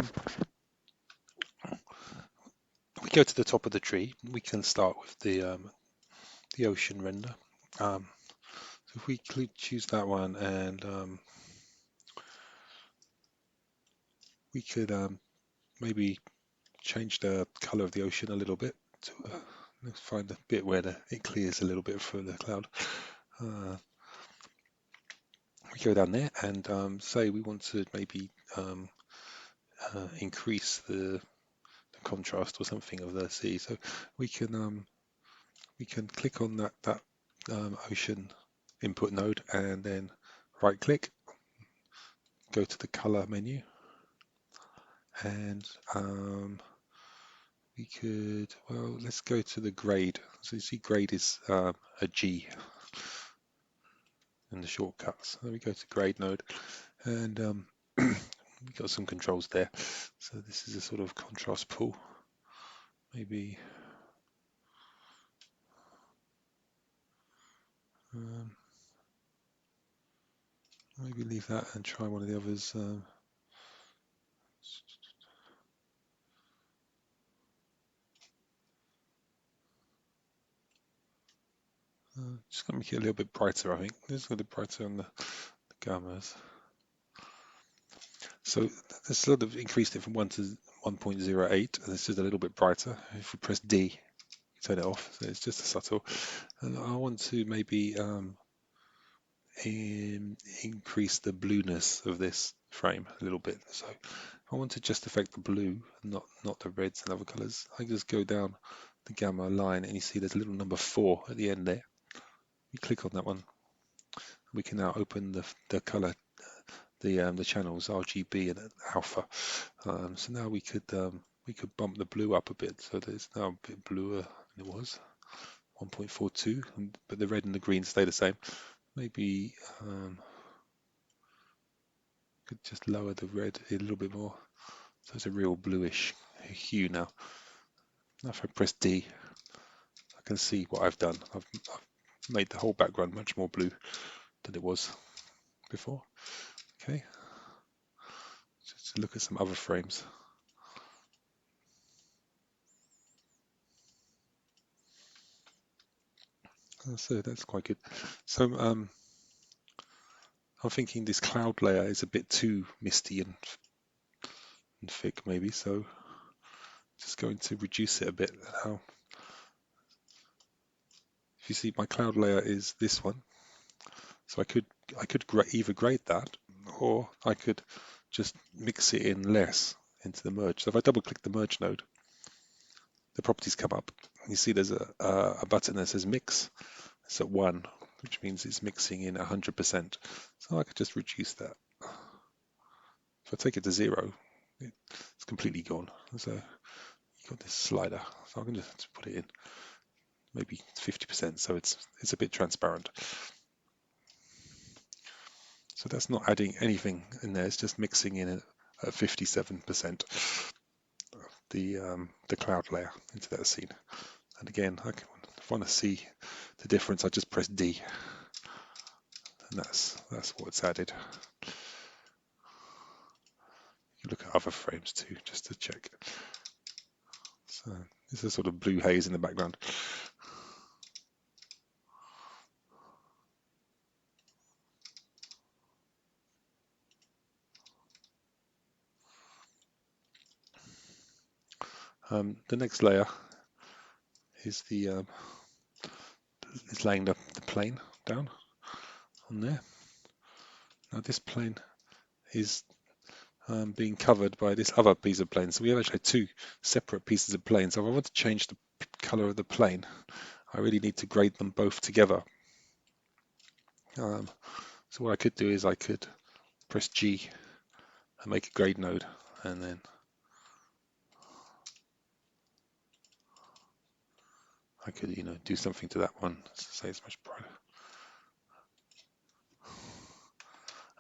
we go to the top of the tree. We can start with the ocean render. So if we choose that one, and we could maybe change the color of the ocean a little bit to let's find a bit where it clears a little bit from the cloud. We go down there and say we want to maybe increase the contrast or something of the sea. So we can click on that ocean input node and then right click, go to the color menu, and we could, well, let's go to the grade. So you see grade is a G in the shortcuts. So we go to grade node and we've got some controls there. So this is a sort of contrast pool. Maybe maybe leave that and try one of the others. Just gonna make it a little bit brighter, I think. This is a little bit brighter on the gammas. So this sort of increased it from 1 to 1.08, and this is a little bit brighter. If we press D, turn it off. So it's just a subtle. And I want to maybe increase the blueness of this frame a little bit. So I want to just affect the blue, not the reds and other colors. I just go down the gamma line, and you see there's a little number 4 at the end there. We click on that one. We can now open the color, the channels RGB and alpha. So now we could bump the blue up a bit, so that it's now a bit bluer than it was, 1.42, but the red and the green stay the same. Maybe could just lower the red a little bit more, so it's a real bluish hue now. Now if I press D, I can see what I've done. I've made the whole background much more blue than it was before. Okay, just to look at some other frames. So that's quite good. So I'm thinking this cloud layer is a bit too misty and thick maybe, so just going to reduce it a bit. Now, if you see, my cloud layer is this one, so I could either grade that, or I could just mix it in less into the merge. So if I double click the merge node, the properties come up. You see there's a button that says mix. It's at 1, which means it's mixing in 100%. So I could just reduce that. If I take it to 0, it's completely gone. So you've got this slider, so I can just put it in maybe 50%, so it's a bit transparent. So that's not adding anything in there, it's just mixing in at 57% the cloud layer into that scene. And again, if I want to see the difference, I just press D, and that's what's added. You look at other frames too, just to check. So this is a sort of blue haze in the background. The next layer is is laying the plane down on there. Now this plane is being covered by this other piece of plane. So we have actually 2 separate pieces of plane. So if I want to change the color of the plane, I really need to grade them both together. So what I could do is I could press G and make a grade node, and then I could, do something to that one. So say it's much brighter,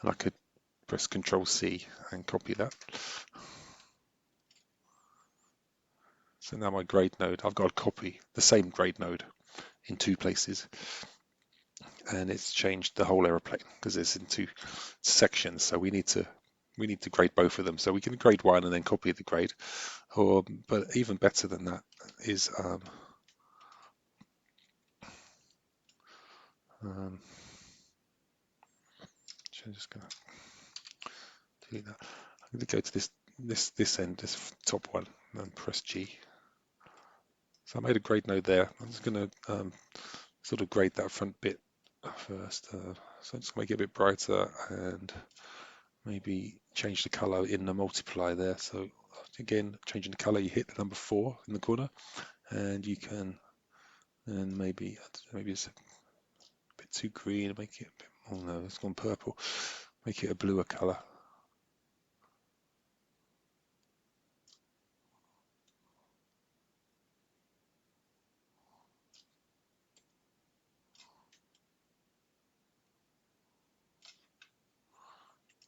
and I could press Control C and copy that. So now my grade node, I've got to copy the same grade node in 2 places, and it's changed the whole aeroplane because it's in 2 sections. So we need to grade both of them. So we can grade one and then copy the grade, but even better than that is I'm just going to delete that. I'm going to go to this this end, this top one, and press G. So I made a grade node there. I'm just going to sort of grade that front bit first. So I'm just going to make it a bit brighter and maybe change the color in the multiply there. So again, changing the color, you hit the number 4 in the corner, and you can, and maybe it's a bit too green, make it a bit, oh no, it's gone purple, make it a bluer color.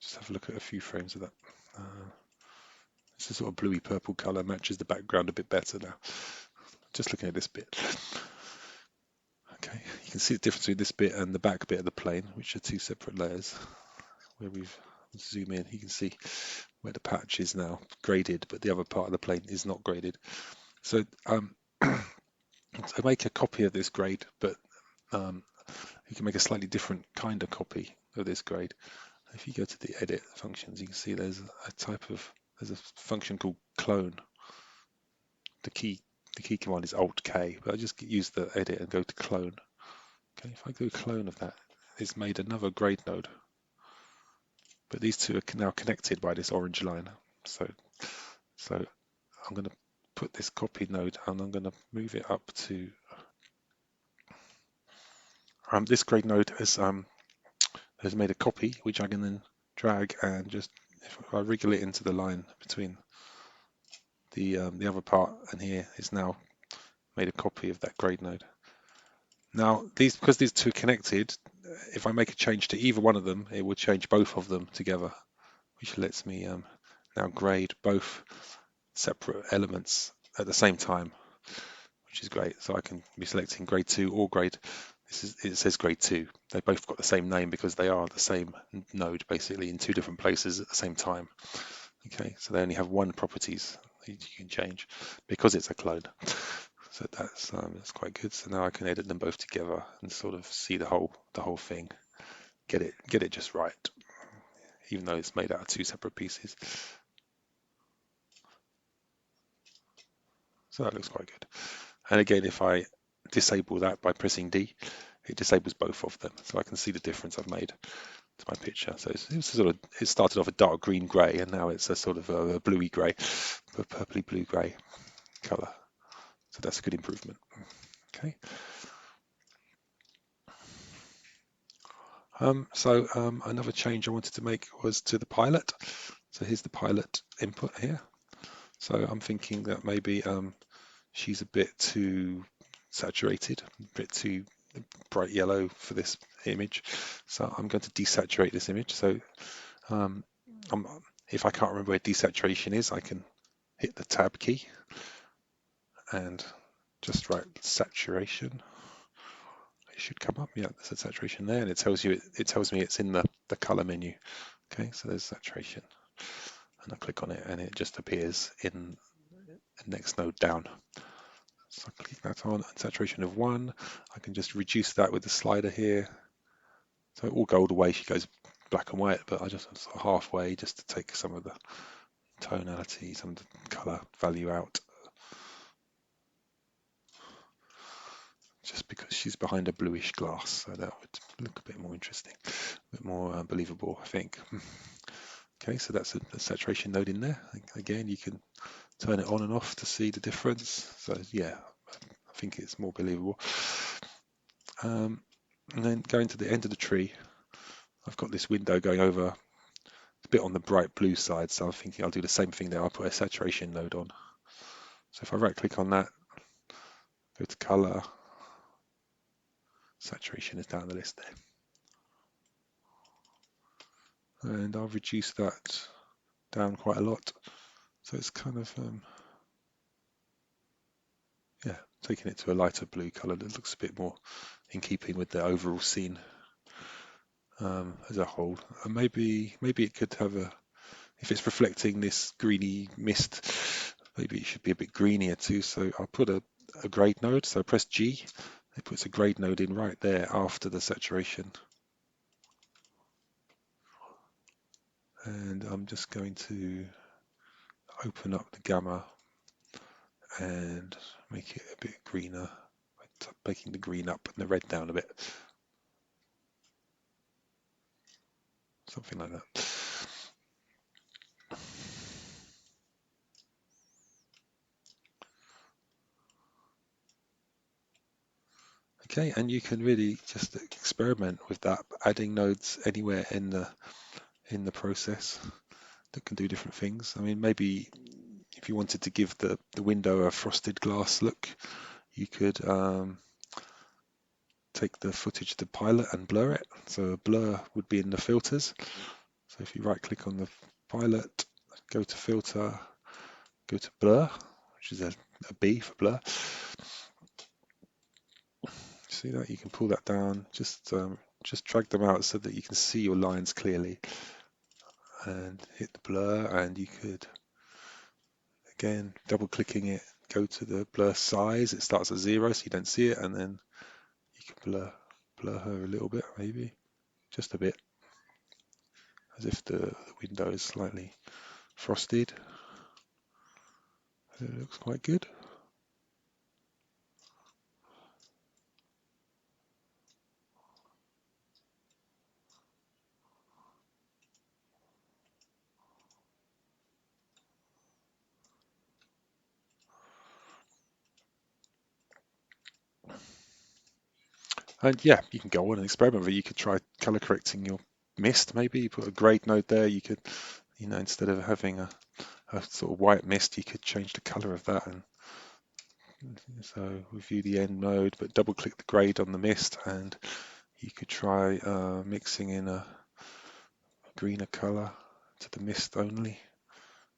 Just have a look at a few frames of that. It's a sort of bluey purple color, matches the background a bit better now. Just looking at this bit. Okay, you can see the difference between this bit and the back bit of the plane, which are 2 separate layers. Where we've zoom in, you can see where the patch is now graded, but the other part of the plane is not graded. So I make a copy of this grade, but you can make a slightly different kind of copy of this grade. If you go to the edit functions, you can see there's a function called clone. The key command is Alt K, but I just use the edit and go to clone. Okay, if I go clone of that, it's made another grade node. But these two are now connected by this orange line. So I'm going to put this copy node and I'm going to move it up to this grade node has made a copy which I can then drag and just if I wriggle it into the line between the other part and here is now made a copy of that grade node. Now because these two are connected, if I make a change to either one of them, it will change both of them together, which lets me now grade both separate elements at the same time, which is great. So I can be selecting grade 2 or grade, it says grade 2. They both got the same name because they are the same node basically in 2 different places at the same time. Okay, so they only have one properties that you can change because it's a clone. So that's quite good. So now I can edit them both together and sort of see the whole thing, get it just right, even though it's made out of 2 separate pieces. So that looks quite good. And again, if I disable that by pressing D, it disables both of them. So I can see the difference I've made to my picture. So it started off a dark green grey, and now it's a sort of a bluey grey, a purpley blue grey color. So that's a good improvement. Okay. Another change I wanted to make was to the pilot. So here's the pilot input here. So I'm thinking that maybe she's a bit too saturated, a bit too bright yellow for this image. So I'm going to desaturate this image. So if I can't remember where desaturation is, I can hit the tab key and just write saturation. It should come up. Yeah, there's a saturation there, and it tells me it's in the color menu. Okay, so there's saturation, and I click on it, and it just appears in the next node down. So I click that on, and saturation of 1. I can just reduce that with the slider here. So it will go all the way. She goes black and white, but I just sort of halfway just to take some of the tonality, some of the color value out. Just because she's behind a bluish glass, so that would look a bit more interesting, a bit more believable, I think. Okay, so that's a saturation node in there. Again, you can turn it on and off to see the difference. So yeah, I think it's more believable. And then going to the end of the tree, I've got this window going over a bit on the bright blue side, so I'm thinking I'll do the same thing there. I'll put a saturation node on. So if I right click on that, go to color, saturation is down the list there. And I'll reduce that down quite a lot. So it's kind of, yeah, taking it to a lighter blue color that looks a bit more in keeping with the overall scene as a whole. And maybe it could have if it's reflecting this greeny mist, maybe it should be a bit greenier too. So I'll put a grade node. So press G, it puts a grade node in right there after the saturation. And I'm just going to open up the gamma and make it a bit greener, making the green up and the red down a bit, something like that. Okay, and you can really just experiment with that, adding nodes anywhere in the process that can do different things. I mean, maybe if you wanted to give the window a frosted glass look, you could take the footage to Pilot and blur it. So a blur would be in the filters. So if you right click on the Pilot, go to filter, go to blur, which is a B for blur. See that? You can pull that down, just drag them out so that you can see your lines clearly, and hit the blur, and you could, again, double clicking it, go to the blur size. It starts at 0 so you don't see it, and then you can blur her a little bit, maybe just a bit, as if the window is slightly frosted. It looks quite good. And yeah, you can go on and experiment with it. You could try color correcting your mist, maybe you put a grade node there. You could, instead of having a sort of white mist, you could change the color of that. And so review the end node, but double click the grade on the mist, and you could try mixing in a greener color to the mist only.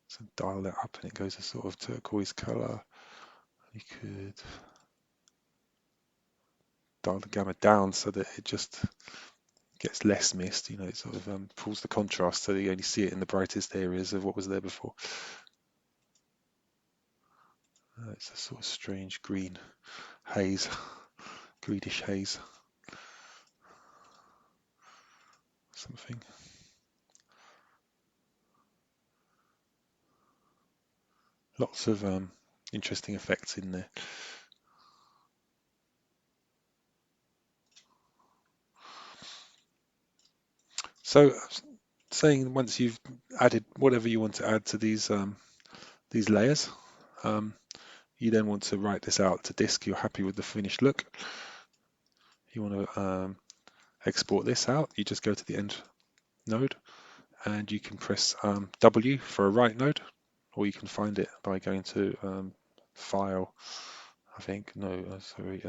So dial that up and it goes a sort of turquoise color. You could dial the gamma down so that it just gets less mist, it sort of pulls the contrast so that you only see it in the brightest areas of what was there before. It's a sort of strange green haze, greenish haze, something. Lots of interesting effects in there. So, saying once you've added whatever you want to add to these layers, you then want to write this out to disk. You're happy with the finished look. You want to export this out. You just go to the end node, and you can press W for a write node, or you can find it by going to File. I think sorry,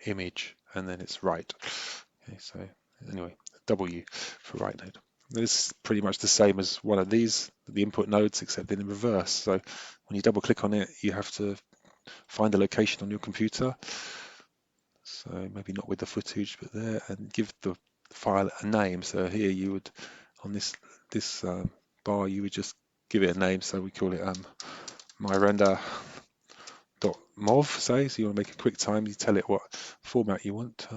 Image, and then it's write. Okay, so anyway, W for write node. This is pretty much the same as one of these, the input nodes, except in reverse. So when you double click on it, you have to find a location on your computer. So maybe not with the footage, but there, and give the file a name. So here you would, on this bar, you would just give it a name. So we call it myrender.mov, say. So you want to make a quick time, you tell it what format you want.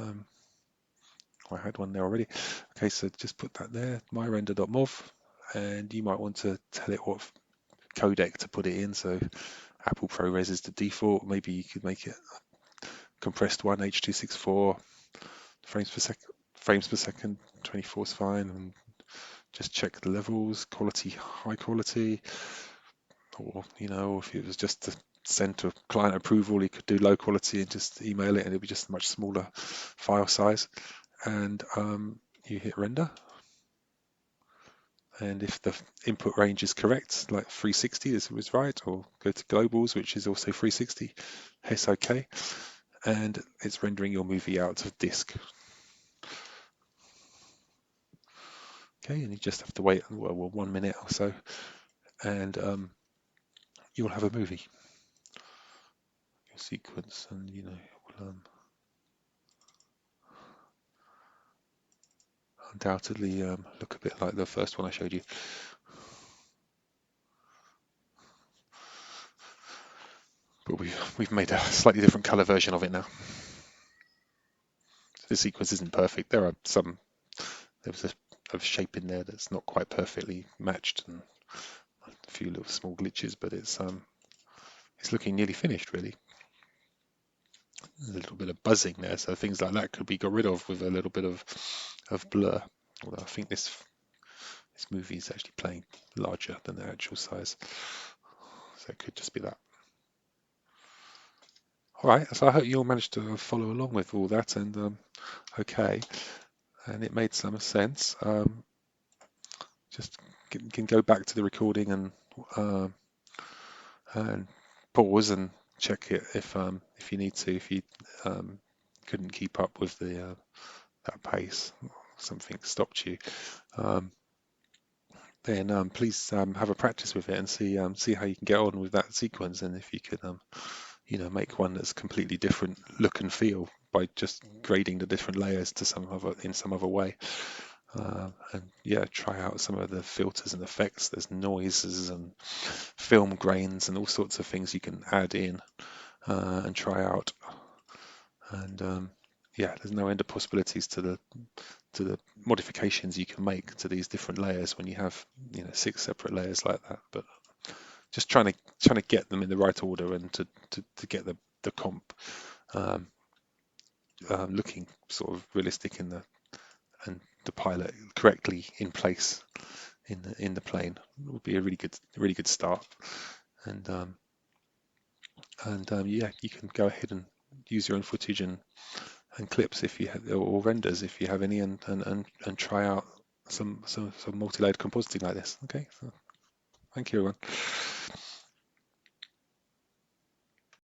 I had one there already. Okay, so just put that there, myrender.mov, and you might want to tell it what codec to put it in. So Apple ProRes is the default. Maybe you could make it compressed one, H.264 frames per second, 24 is fine, and just check the levels, quality, high quality, or if it was just to send to client approval, you could do low quality and just email it, and it'd be just a much smaller file size. And you hit render, and if the input range is correct, like 360, this was right, or go to globals, which is also 360, hit OK, and it's rendering your movie out of disk. Okay, and you just have to wait 1 minute or so, and you'll have a movie, your sequence, and it will undoubtedly look a bit like the first one I showed you. But we've made a slightly different color version of it now. The sequence isn't perfect. There was of shape in there that's not quite perfectly matched, and a few little small glitches, but it's looking nearly finished really. There's a little bit of buzzing there, so things like that could be got rid of with a little bit of blur. Although I think this movie is actually playing larger than the actual size, so it could just be that. All right, so I hope you all managed to follow along with all that, and okay, and it made some sense. Just can go back to the recording um, and pause and check it if you need to, if you um, couldn't keep up with the that pace, something stopped you. Um, then please have a practice with it and see how you can get on with that sequence, and if you could make one that's completely different look and feel by just grading the different layers to some other way. And yeah, try out some of the filters and effects. There's noises and film grains and all sorts of things you can add in and try out. And yeah, there's no end of possibilities to the modifications you can make to these different layers when you have 6 separate layers like that. But just trying to get them in the right order and to get the comp um, looking sort of realistic and the pilot correctly in place in the plane would be a really good start. And yeah, you can go ahead and use your own footage and clips if you have, or renders if you have any, and try out some multi-layered compositing like this. Okay, so thank you everyone.